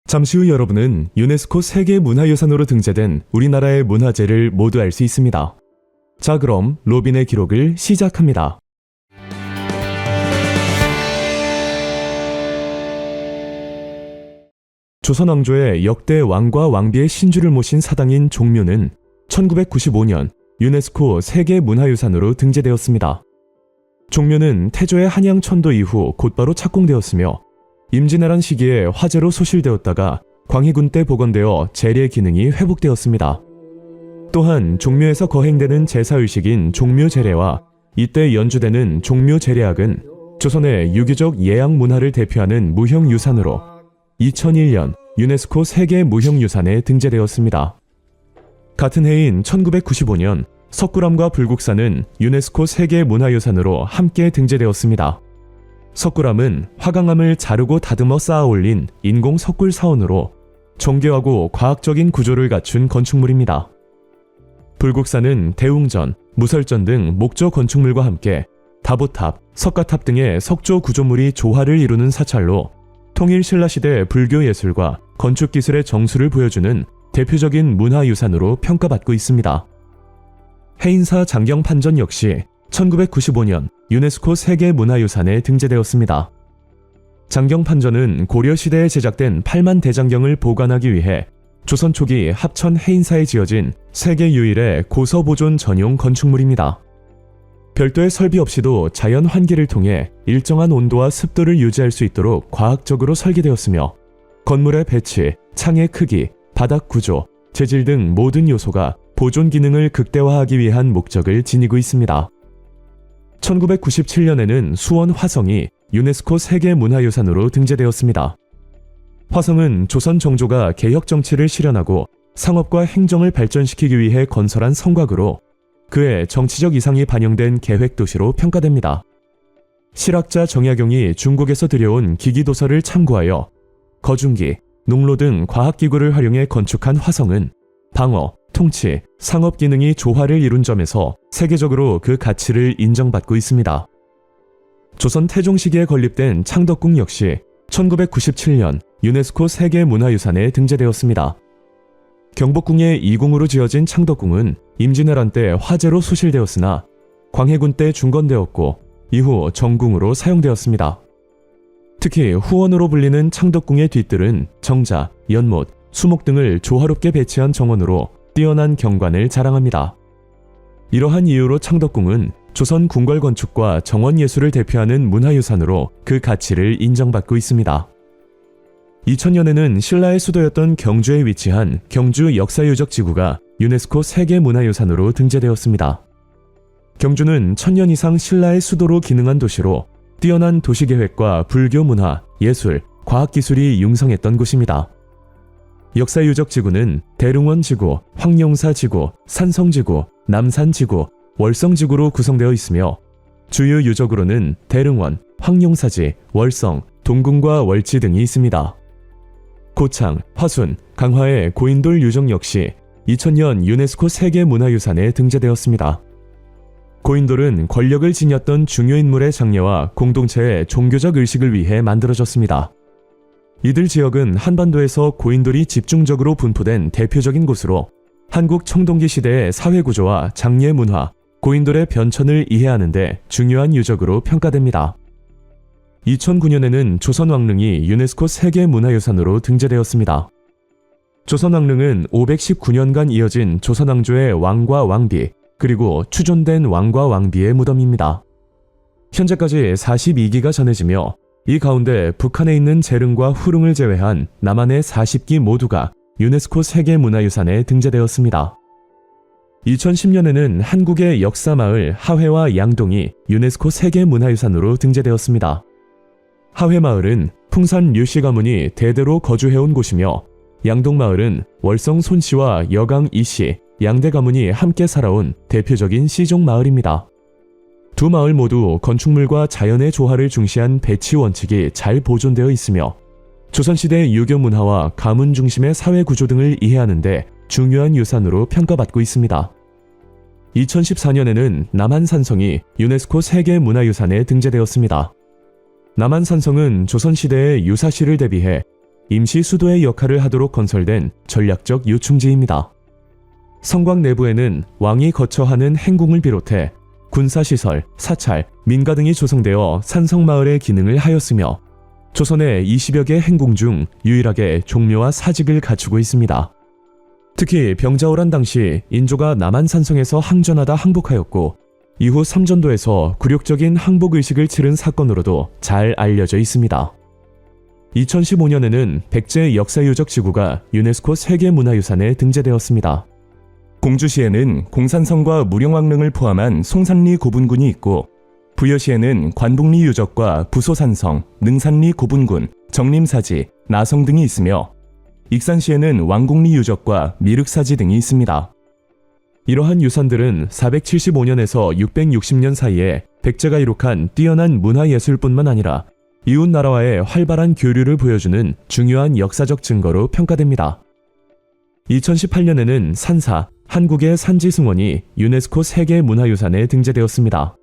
잠시 후 여러분은 유네스코 세계문화유산으로 등재된 우리나라의 문화재를 모두 알 수 있습니다. 자, 그럼 로빈의 기록을 시작합니다. 조선 왕조의 역대 왕과 왕비의 신주를 모신 사당인 종묘는 1995년 유네스코 세계문화유산으로 등재되었습니다. 종묘는 태조의 한양천도 이후 곧바로 착공되었으며 임진왜란 시기에 화재로 소실되었다가 광해군 때 복원되어 재래 기능이 회복되었습니다. 또한 종묘에서 거행되는 제사의식인 종묘제례와 이때 연주되는 종묘제례악은 조선의 유교적 예약 문화를 대표하는 무형유산으로 2001년 유네스코 세계무형유산에 등재되었습니다. 같은 해인 1995년 석굴암과 불국사는 유네스코 세계문화유산으로 함께 등재되었습니다. 석굴암은 화강암을 자르고 다듬어 쌓아 올린 인공 석굴 사원으로 정교하고 과학적인 구조를 갖춘 건축물입니다. 불국사는 대웅전, 무설전 등 목조 건축물과 함께 다보탑, 석가탑 등의 석조 구조물이 조화를 이루는 사찰로 통일신라시대 불교 예술과 건축 기술의 정수를 보여주는 대표적인 문화유산으로 평가받고 있습니다. 해인사 장경판전 역시 1995년 유네스코 세계문화유산에 등재되었습니다. 장경판전은 고려시대에 제작된 8만 대장경을 보관하기 위해 조선 초기 합천 해인사에 지어진 세계 유일의 고서보존 전용 건축물입니다. 별도의 설비 없이도 자연 환기를 통해 일정한 온도와 습도를 유지할 수 있도록 과학적으로 설계되었으며 건물의 배치, 창의 크기, 바닥 구조, 재질 등 모든 요소가 보존 기능을 극대화하기 위한 목적을 지니고 있습니다. 1997년에는 수원 화성이 유네스코 세계문화유산으로 등재되었습니다. 화성은 조선 정조가 개혁 정치를 실현하고 상업과 행정을 발전시키기 위해 건설한 성곽으로 그의 정치적 이상이 반영된 계획 도시로 평가됩니다. 실학자 정약용이 중국에서 들여온 기기도서를 참고하여 거중기, 농로 등 과학기구를 활용해 건축한 화성은 방어, 통치, 상업 기능이 조화를 이룬 점에서 세계적으로 그 가치를 인정받고 있습니다. 조선 태종 시기에 건립된 창덕궁 역시 1997년 유네스코 세계문화유산에 등재되었습니다. 경복궁의 이궁으로 지어진 창덕궁은 임진왜란 때 화재로 소실되었으나 광해군 때 중건되었고 이후 정궁으로 사용되었습니다. 특히 후원으로 불리는 창덕궁의 뒷뜰은 정자, 연못, 수목 등을 조화롭게 배치한 정원으로 뛰어난 경관을 자랑합니다. 이러한 이유로 창덕궁은 조선 궁궐 건축과 정원 예술을 대표하는 문화유산으로 그 가치를 인정받고 있습니다. 2000년에는 신라의 수도였던 경주에 위치한 경주 역사유적 지구가 유네스코 세계문화유산으로 등재되었습니다. 경주는 1000년 이상 신라의 수도로 기능한 도시로 뛰어난 도시계획과 불교 문화, 예술, 과학기술이 융성했던 곳입니다. 역사유적지구는 대릉원지구, 황룡사지구, 산성지구, 남산지구, 월성지구로 구성되어 있으며 주요 유적으로는 대릉원, 황룡사지, 월성, 동궁과 월지 등이 있습니다. 고창, 화순, 강화의 고인돌 유적 역시 2000년 유네스코 세계문화유산에 등재되었습니다. 고인돌은 권력을 지녔던 중요 인물의 장례와 공동체의 종교적 의식을 위해 만들어졌습니다. 이들 지역은 한반도에서 고인돌이 집중적으로 분포된 대표적인 곳으로 한국 청동기 시대의 사회구조와 장례 문화, 고인돌의 변천을 이해하는 데 중요한 유적으로 평가됩니다. 2009년에는 조선왕릉이 유네스코 세계문화유산으로 등재되었습니다. 조선왕릉은 519년간 이어진 조선왕조의 왕과 왕비, 그리고 추존된 왕과 왕비의 무덤입니다. 현재까지 42기가 전해지며 이 가운데 북한에 있는 재릉과 후릉을 제외한 남한의 40기 모두가 유네스코 세계문화유산에 등재되었습니다. 2010년에는 한국의 역사마을 하회와 양동이 유네스코 세계문화유산으로 등재되었습니다. 하회마을은 풍산 류씨 가문이 대대로 거주해온 곳이며 양동마을은 월성 손씨와 여강 이씨, 양대 가문이 함께 살아온 대표적인 씨족 마을입니다. 두 마을 모두 건축물과 자연의 조화를 중시한 배치 원칙이 잘 보존되어 있으며 조선시대 유교 문화와 가문 중심의 사회 구조 등을 이해하는 데 중요한 유산으로 평가받고 있습니다. 2014년에는 남한산성이 유네스코 세계문화유산에 등재되었습니다. 남한산성은 조선시대의 유사시를 대비해 임시 수도의 역할을 하도록 건설된 전략적 요충지입니다. 성곽 내부에는 왕이 거처하는 행궁을 비롯해 군사시설, 사찰, 민가 등이 조성되어 산성마을의 기능을 하였으며 조선의 20여 개 행궁 중 유일하게 종묘와 사직을 갖추고 있습니다. 특히 병자호란 당시 인조가 남한 산성에서 항전하다 항복하였고 이후 삼전도에서 굴욕적인 항복의식을 치른 사건으로도 잘 알려져 있습니다. 2015년에는 백제 역사유적 지구가 유네스코 세계문화유산에 등재되었습니다. 공주시에는 공산성과 무령왕릉을 포함한 송산리 고분군이 있고 부여시에는 관북리 유적과 부소산성, 능산리 고분군, 정림사지, 나성 등이 있으며 익산시에는 왕곡리 유적과 미륵사지 등이 있습니다. 이러한 유산들은 475년에서 660년 사이에 백제가 이룩한 뛰어난 문화예술뿐만 아니라 이웃 나라와의 활발한 교류를 보여주는 중요한 역사적 증거로 평가됩니다. 2018년에는 산사, 한국의 산지승원이 유네스코 세계문화유산에 등재되었습니다.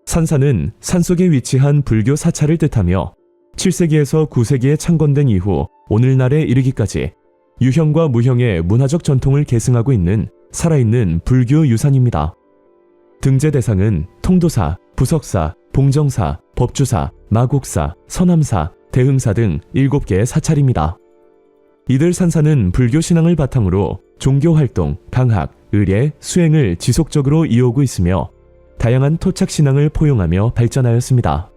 산사는 산속에 위치한 불교 사찰을 뜻하며 7세기에서 9세기에 창건된 이후 오늘날에 이르기까지 유형과 무형의 문화적 전통을 계승하고 있는 살아있는 불교 유산입니다. 등재 대상은 통도사, 부석사, 봉정사, 법주사, 마곡사, 서남사, 대흥사 등 7개의 사찰입니다. 이들 산사는 불교 신앙을 바탕으로 종교활동, 강학, 의례, 수행을 지속적으로 이어오고 있으며 다양한 토착 신앙을 포용하며 발전하였습니다.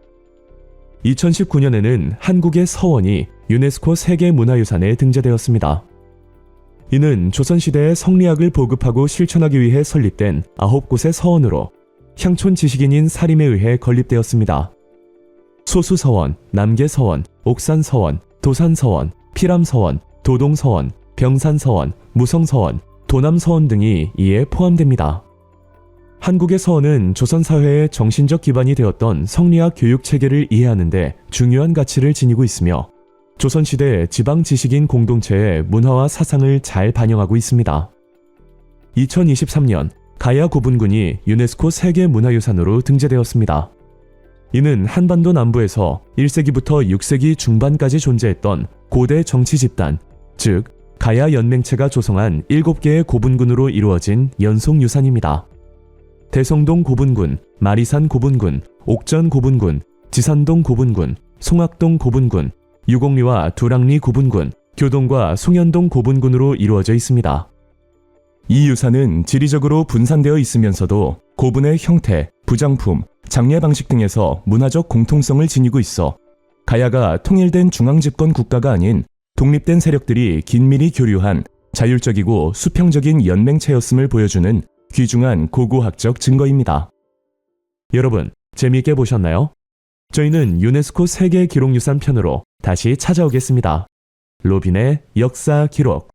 2019년에는 한국의 서원이 유네스코 세계문화유산에 등재되었습니다. 이는 조선시대의 성리학을 보급하고 실천하기 위해 설립된 9곳의 서원으로 향촌 지식인인 사림에 의해 건립되었습니다. 소수서원, 남계서원, 옥산서원, 도산서원, 피람서원, 도동서원, 병산서원, 무성서원, 도남서원 등이 이에 포함됩니다. 한국의 서원은 조선사회의 정신적 기반이 되었던 성리학 교육체계를 이해하는 데 중요한 가치를 지니고 있으며 조선시대 지방 지식인 공동체의 문화와 사상을 잘 반영하고 있습니다. 2023년 가야 고분군이 유네스코 세계문화유산으로 등재되었습니다. 이는 한반도 남부에서 1세기부터 6세기 중반까지 존재했던 고대 정치 집단, 즉 가야 연맹체가 조성한 7개의 고분군으로 이루어진 연속유산입니다. 대성동 고분군, 마리산 고분군, 옥전 고분군, 지산동 고분군, 송악동 고분군, 유곡리와 두랑리 고분군, 교동과 송현동 고분군으로 이루어져 있습니다. 이 유산은 지리적으로 분산되어 있으면서도 고분의 형태, 부장품, 장례 방식 등에서 문화적 공통성을 지니고 있어 가야가 통일된 중앙집권 국가가 아닌 독립된 세력들이 긴밀히 교류한 자율적이고 수평적인 연맹체였음을 보여주는 귀중한 고고학적 증거입니다. 여러분, 재미있게 보셨나요? 저희는 유네스코 세계 기록유산 편으로 다시 찾아오겠습니다. 로빈의 역사 기록.